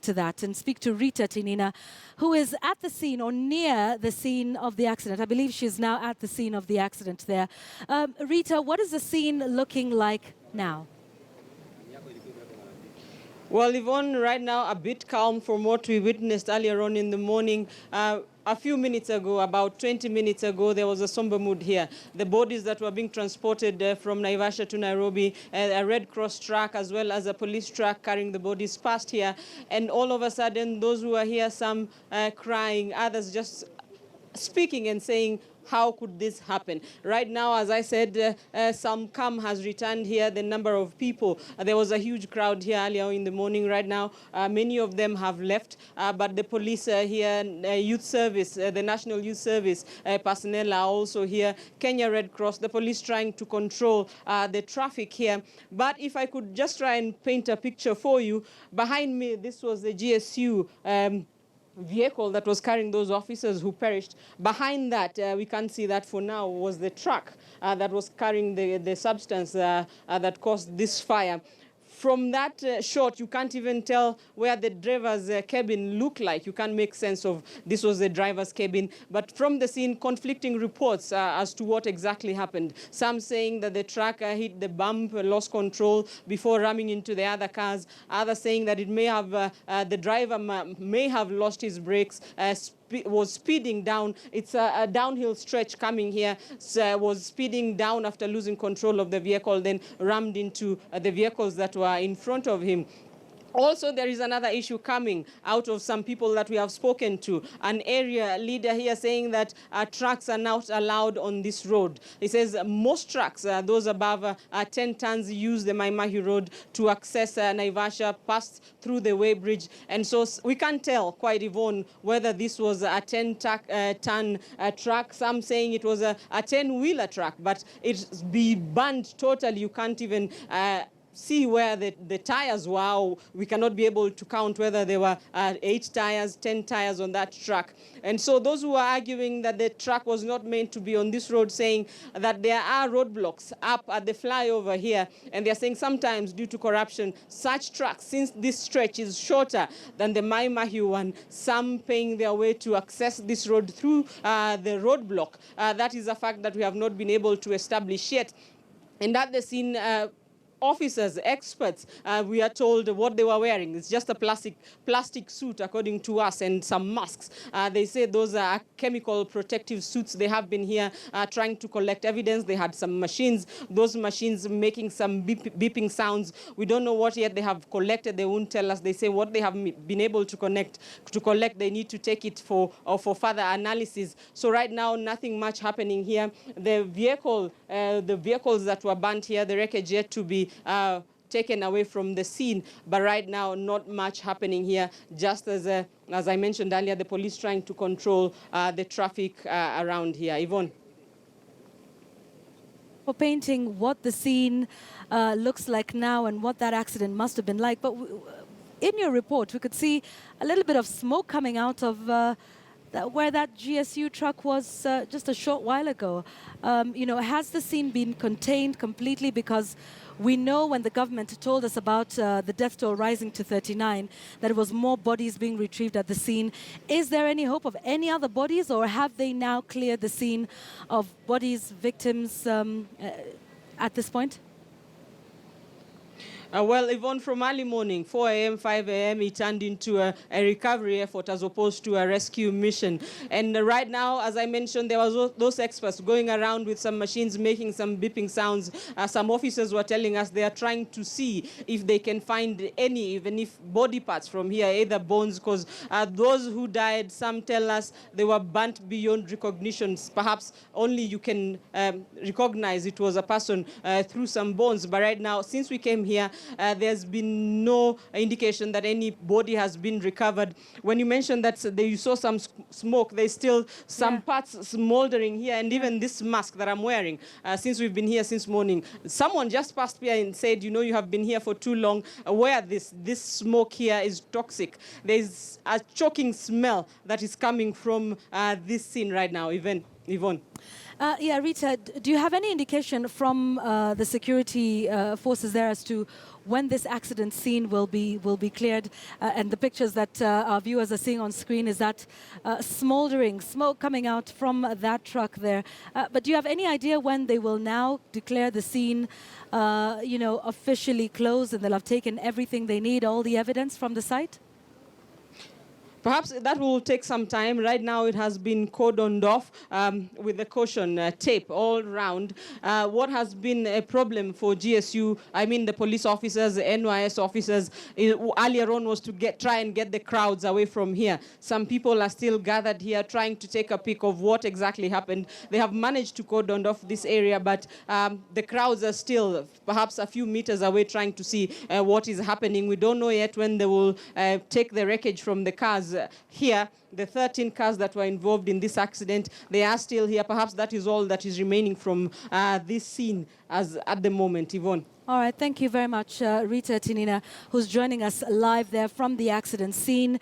to that and speak to Rita Tinina, who is at the scene or near the scene of the accident. I believe she's now at the scene of the accident there. Rita, what is the scene looking like now? Well, Yvonne, right now a bit calm from what we witnessed earlier on in the morning. A few minutes ago, about 20 minutes ago, there was a somber mood here. The bodies that were being transported from Naivasha to Nairobi, a Red Cross truck as well as a police truck carrying the bodies passed here. And all of a sudden, those who were here, some crying, others just speaking and saying, how could this happen? Right now, as I said, some calm has returned here, the number of people. There was a huge crowd here earlier in the morning. Right now, many of them have left, but the police here, youth service, the National Youth Service personnel are also here, Kenya Red Cross, the police trying to control the traffic here. But if I could just try and paint a picture for you, behind me, this was the GSU vehicle that was carrying those officers who perished. Behind that, we can't see that for now, was the truck that was carrying the substance that caused this fire. From that shot, you can't even tell where the driver's cabin looked like. You can't make sense of this was the driver's cabin. But from the scene, conflicting reports as to what exactly happened. Some saying that the truck hit the bump, lost control before ramming into the other cars. Others saying that it may have, the driver may have lost his brakes, was speeding down. It's a downhill stretch coming here. Was speeding down after losing control of the vehicle, then rammed into the vehicles that were in front of him. Also, there is another issue coming out of some people that we have spoken to. An area leader here saying that trucks are not allowed on this road. He says most trucks, those above 10 tons, use the Maimahi Road to access Naivasha, pass through the weighbridge. And so we can't tell, quite Yvonne, whether this was a 10-ton truck. Some saying it was a 10-wheeler truck, but it's be banned totally. You can't even see where the tires were. We cannot be able to count whether there were 8 tires, 10 tires on that truck. And so those who are arguing that the truck was not meant to be on this road, saying that there are roadblocks up at the flyover here, and they're saying sometimes due to corruption, such trucks, since this stretch is shorter than the Maimahi one, some paying their way to access this road through the roadblock. That is a fact that we have not been able to establish yet. And at the scene, officers, experts, we are told what they were wearing. It's just a plastic suit, according to us, and some masks. They say those are chemical protective suits. They have been here trying to collect evidence. They had some machines, those machines making some beeping sounds. We don't know what yet they have collected. They won't tell us. They say what they have been able to collect, they need to take it for further analysis. So right now, nothing much happening here. The vehicles that were burnt here, the wreckage yet to be taken away from the scene, but right now not much happening here. Just as I mentioned earlier, the police trying to control the traffic around here. Yvonne. For painting what the scene looks like now and what that accident must have been like, but in your report we could see a little bit of smoke coming out of where that GSU truck was just a short while ago. You know, has the scene been contained completely? Because we know when the government told us about the death toll rising to 39, that it was more bodies being retrieved at the scene. Is there any hope of any other bodies, or have they now cleared the scene of bodies, victims at this point? Well, Yvonne, from early morning, 4 a.m., 5 a.m., it turned into a recovery effort as opposed to a rescue mission. And right now, as I mentioned, there was those experts going around with some machines making some beeping sounds. Some officers were telling us they are trying to see if they can find any, even if body parts from here, either bones, because those who died, some tell us they were burnt beyond recognition. Perhaps only you can recognize it was a person through some bones. But right now, since we came here, there's been no indication that any body has been recovered. When you mentioned that you saw some smoke, there's still some parts smoldering here, and even this mask that I'm wearing, since we've been here since morning, someone just passed here and said, you know, you have been here for too long. Where this smoke here is toxic. There's a choking smell that is coming from this scene right now, Yvonne. Yeah, Rita, do you have any indication from the security forces there as to when this accident scene will be cleared. And the pictures that our viewers are seeing on screen is that smoldering smoke coming out from that truck there. But do you have any idea when they will now declare the scene, officially closed, and they'll have taken everything they need, all the evidence from the site? Perhaps that will take some time. Right now it has been cordoned off with the caution tape all round. What has been a problem for GSU, I mean the police officers, the NYS officers, earlier on was to try and get the crowds away from here. Some people are still gathered here trying to take a peek of what exactly happened. They have managed to cordon off this area, but the crowds are still perhaps a few meters away trying to see what is happening. We don't know yet when they will take the wreckage from the cars. Here, the 13 cars that were involved in this accident, they are still here. Perhaps that is all that is remaining from this scene as at the moment. Yvonne. All right, thank you very much, Rita Tinina, who's joining us live there from the accident scene.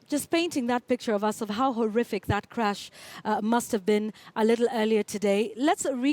Just painting that picture of us of how horrific that crash must have been a little earlier today. Let's recap